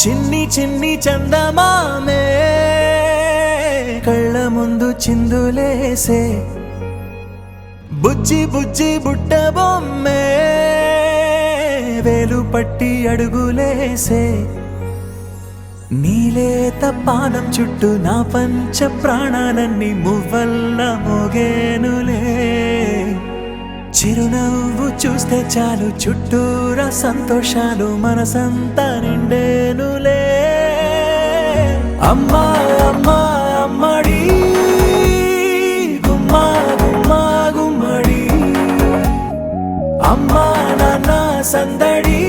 చిన్ని చిన్ని చందమామే కళ్ళ ముందు చిందులేసే బుజ్జి బుజ్జి బుట్ట బొమ్మే వేలు పట్టి అడుగులేసే నీలేత పానం చుట్టూ నా పంచ ప్రాణాలన్నీ మువ్వల్ల మోగేనులే చిరునవ్వు చూస్తే చాలు చుట్టూరా సంతోషాలు మనసంతా నిండేనులే అమ్మా అమ్మా అమ్మడి గుమ్మా గుమ్మా గుమ్మడి అమ్మా నాన్న సందడి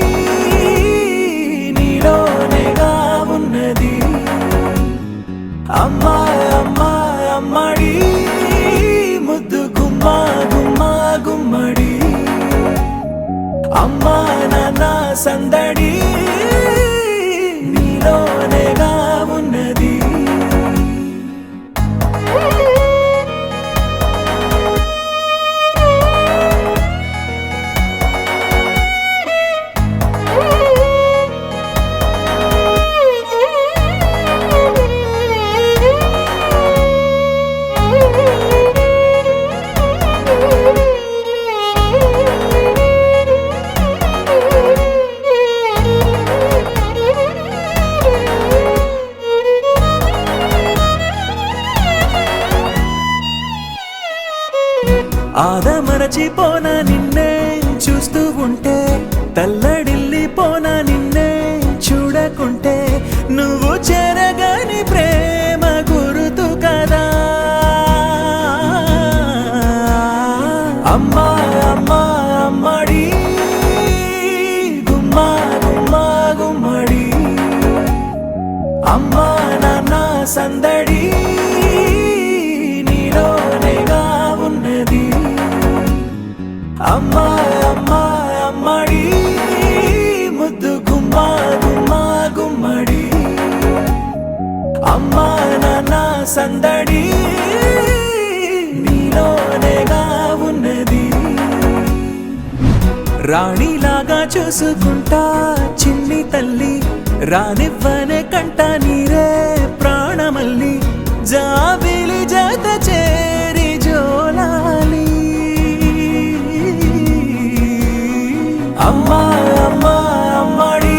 నీలోనేగా ఉన్నది అమ్మా అమ్మా అమ్మడి ముద్దు గుమ్మా గుమ్మా గుమ్మడి అమ్మా నాన్న సందడి నీలోనేగా ఉన్నది ఆదమరచిపోనా నిన్నే చూస్తూ ఉంటే తల్లడిల్లిపోనా నిన్నే చూడకుంటే నువ్వు చెరగని ప్రేమ గురుతు కదా అమ్మా అమ్మా అమ్మడి గుమ్మా గుమ్మా గుమ్మడి అమ్మా నాన్న సందడి నీలోనేగా ఉన్నది అమ్మా అమ్మా అమ్మడి ముద్దు గుమ్మా గుమ్మా గుమ్మడి అమ్మా నాన్న సందడి నీలోనేగా ఉన్నది రాణిలాగా చూసుకుంటా చిన్ని తల్లి రానివ్వనే కంట నీరే ప్రాణమల్లి జాబిలి జత చేరి జోలాలి అమ్మా అమ్మా అమ్మడి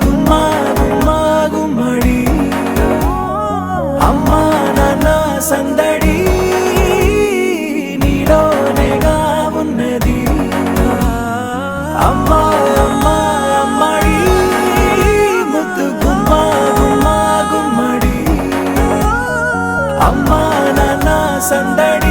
గుమ్మా గుమ్మా గుమ్మడి అమ్మా నాన్న సందడి నీలోనేగా ఉన్నది అమ్మా అమ్మా అమ్మడి ముద్దు గుమ్మా గుమ్మా గుమ్మడి అమ్మా నాన్న సందడి